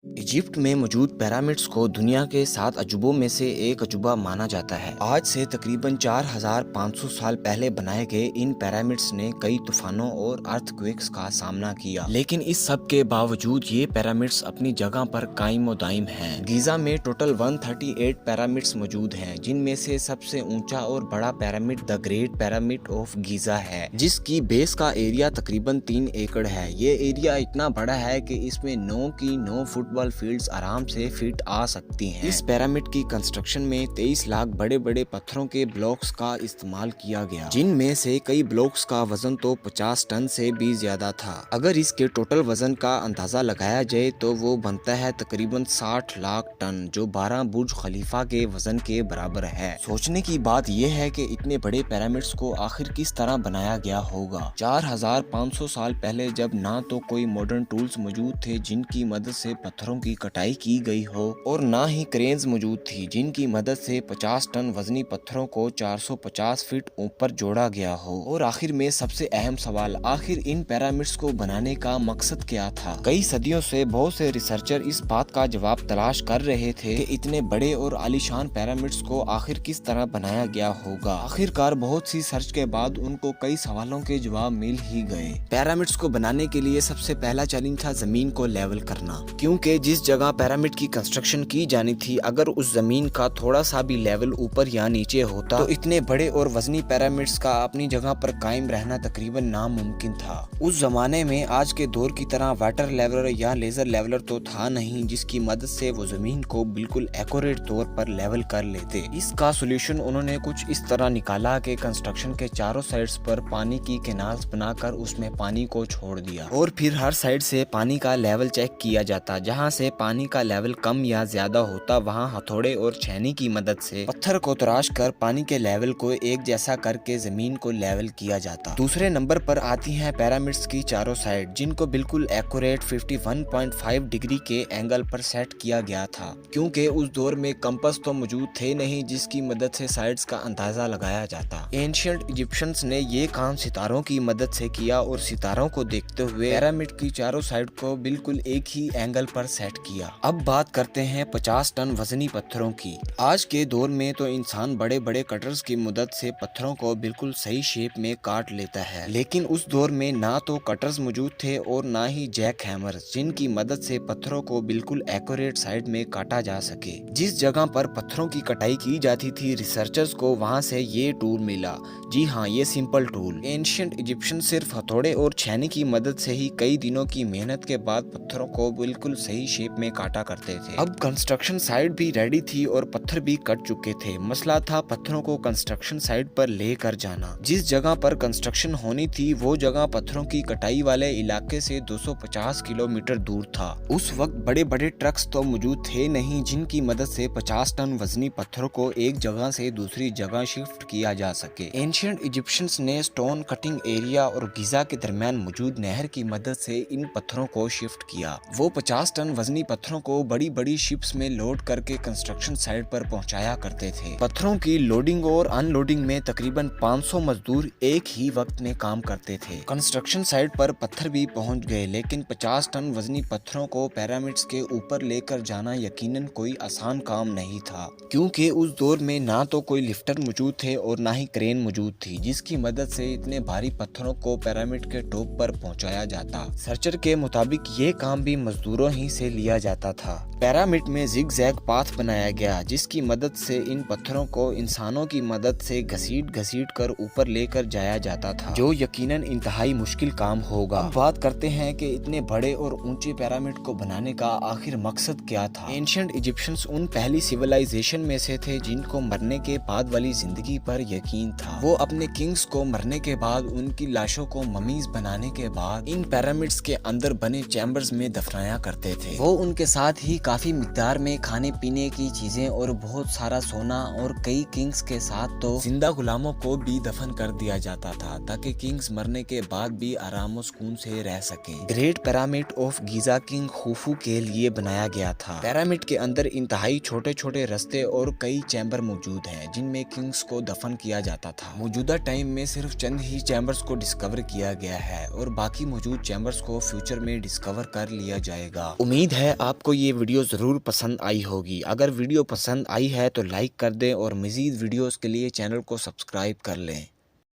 Egypt में मौजूद pyramids को दुनिया के 7 अजूबों में से एक अजूबा माना जाता है। आज से तकरीबन 4500 साल पहले बनाए गए इन पिरामिड्स ने कई तूफानों और अर्थक्वेक्स का सामना किया, लेकिन इस सब के बावजूद ये पिरामिड्स अपनी जगह पर कायम और दायम हैं। गीजा में टोटल 138 पिरामिड्स मौजूद हैं, जिनमें से सबसे ऊंचा और बड़ा pyramid the great pyramid of Giza है, जिसकी बेस का एरिया तकरीबन 3 एकड़ है। ये एरिया इतना बड़ा है कि इसमें 9 की 9 फुटबॉल फील्ड्स आराम से फिट आ सकती हैं। इस पिरामिड की कंस्ट्रक्शन में 23 लाख बड़े बड़े पत्थरों के ब्लॉक्स का इस्तेमाल किया गया, जिनमें से कई ब्लॉक्स का वजन तो 50 टन से भी ज्यादा था। अगर इसके टोटल वजन का अंदाजा लगाया जाए तो वो बनता है तकरीबन 60 लाख टन, जो 12 बुर्ज खलीफा के वजन के बराबर है। सोचने की बात यह है कि इतने बड़े पिरामिड्स को आखिर किस तरह बनाया गया होगा। 4500 साल पहले जब ना तो कोई मॉडर्न टूल्स मौजूद थे जिनकी मदद से पत्थरों की कटाई की गई हो, और ना ही क्रेन्स मौजूद थी जिनकी मदद से 50 टन वजनी पत्थरों को 450 फीट ऊपर जोड़ा गया हो। और आखिर में सबसे अहम सवाल, आखिर इन पिरामिड्स को बनाने का मकसद क्या था? कई सदियों से बहुत से रिसर्चर इस बात का जवाब तलाश कर रहे थे कि इतने बड़े और आलीशान पिरामिड्स को आखिर किस तरह बनाया गया होगा। आखिरकार बहुत सी सर्च के बाद उनको कई सवालों के जवाब मिल ही गए। पिरामिड्स को बनाने के लिए सबसे पहला चैलेंज था जमीन को लेवल करना, क्योंकि जिस जगह पिरामिड की कंस्ट्रक्शन की जानी थी, अगर उस जमीन का थोड़ा सा भी लेवल ऊपर या नीचे होता तो इतने बड़े और वजनी पिरामिड्स का अपनी जगह पर कायम रहना तकरीबन नामुमकिन था। उस जमाने में आज के दौर की तरह वाटर लेवलर या लेजर लेवलर तो था नहीं, जिसकी मदद से वो जमीन को बिल्कुल एक्यूरेट तौर पर लेवल कर लेते। इसका सोल्यूशन उन्होंने कुछ इस तरह निकाला कि कंस्ट्रक्शन के चारों साइड्स पर पानी की कैनाल्स बनाकर उसमें पानी को छोड़ दिया, और फिर हर साइड से पानी का लेवल चेक किया जाता। जहाँ से पानी का लेवल कम या ज्यादा होता, वहाँ हथौड़े और छेनी की मदद से पत्थर को तराश कर पानी के लेवल को एक जैसा करके जमीन को लेवल किया जाता। दूसरे नंबर पर आती हैं पिरामिड्स की चारों साइड, जिनको बिल्कुल एक्यूरेट 51.5 डिग्री के एंगल पर सेट किया गया था, क्योंकि उस दौर में कंपास तो मौजूद थे नहीं जिसकी मदद से साइड्स का अंदाजा लगाया जाता। एंशिएंट इजिप्शियंस ने ये काम सितारों की मदद से किया, और सितारों को देखते हुए पिरामिड की चारों साइड को बिल्कुल एक ही एंगल पर सेट किया। अब बात करते हैं 50 टन वजनी पत्थरों की। आज के दौर में तो इंसान बड़े बड़े कटर्स की मदद से पत्थरों को बिल्कुल सही शेप में काट लेता है, लेकिन उस दौर में ना तो कटर्स मौजूद थे और ना ही जैक हैमर्स, जिनकी मदद से पत्थरों को बिल्कुल एक्यूरेट साइड में काटा जा सके। जिस जगह पर पत्थरों की कटाई की जाती थी, रिसर्चर्स को वहां से ये टूल मिला। जी हाँ, ये सिंपल टूल। एंशिएंट इजिप्शियन सिर्फ हथौड़े और छेनी की मदद से ही कई दिनों की मेहनत के बाद पत्थरों को बिल्कुल सही शेप में काटा करते थे। अब कंस्ट्रक्शन साइट भी रेडी थी और पत्थर भी कट चुके थे। मसला था पत्थरों को कंस्ट्रक्शन साइट पर लेकर जाना। जिस जगह पर कंस्ट्रक्शन होनी थी वो जगह पत्थरों की कटाई वाले इलाके से 250 किलोमीटर दूर था। उस वक्त बड़े बड़े ट्रक्स तो मौजूद थे नहीं जिनकी मदद से 50 टन वजनी पत्थरों को एक जगह से दूसरी जगह शिफ्ट किया जा सके। एंशिएंट इजिप्शियंस ने स्टोन कटिंग एरिया और गीजा के दरमियान मौजूद नहर की मदद से इन पत्थरों को शिफ्ट किया। वो 50 टन वजनी पत्थरों को बड़ी बड़ी शिप्स में लोड करके कंस्ट्रक्शन साइट पर पहुंचाया करते थे। पत्थरों की लोडिंग और अनलोडिंग में तकरीबन 500 मजदूर एक ही वक्त में काम करते थे। कंस्ट्रक्शन साइट पर पत्थर भी पहुंच गए, लेकिन 50 टन वजनी पत्थरों को पिरामिड्स के ऊपर लेकर जाना यकीनन कोई आसान काम नहीं था, क्योंकि उस दौर में ना तो कोई लिफ्टर मौजूद थे और ना ही क्रेन मौजूद थी जिसकी मदद से इतने भारी पत्थरों को पिरामिड के टॉप पर पहुंचाया जाता। सर्चर के मुताबिक ये काम भी मजदूरों ही से लिया जाता था। पिरामिड में जिग जैग पाथ बनाया गया, जिसकी मदद से इन पत्थरों को इंसानों की मदद से घसीट कर ऊपर लेकर जाया जाता था, जो यकीनन इंतहाई मुश्किल काम होगा। अब बात करते हैं कि इतने बड़े और ऊंचे पिरामिड को बनाने का आखिर मकसद क्या था। एंशिएंट इजिप्शियंस उन पहली सिविलाइजेशन में से थे जिनको मरने के बाद वाली जिंदगी पर यकीन था। वो अपने किंग्स को मरने के बाद उनकी लाशों को ममीज बनाने के बाद इन पिरामिड्स के अंदर बने चैम्बर्स में दफनाया करते थे। वो उनके साथ ही काफी मिकदार में खाने पीने की चीजें और बहुत सारा सोना, और कई किंग्स के साथ तो जिंदा गुलामों को भी दफन कर दिया जाता था, ताकि किंग्स मरने के बाद भी आराम और सुकून से रह सके। Great pyramid of Giza king Khufu के लिए बनाया गया था। पिरामिड के अंदर इंतहाई छोटे छोटे रास्ते और कई चैम्बर मौजूद हैं जिनमें किंग्स को दफन किया जाता था। मौजूदा टाइम में सिर्फ चंद ही चैम्बर्स को डिस्कवर किया गया है और बाकी मौजूद चैम्बर्स को फ्यूचर में डिस्कवर कर लिया जाएगा। उम्मीद امید ہے آپ کو یہ ویڈیو ضرور پسند آئی ہوگی۔ اگر ویڈیو پسند آئی ہے تو لائک کر دیں اور مزید ویڈیوز کے لیے چینل کو سبسکرائب کر لیں۔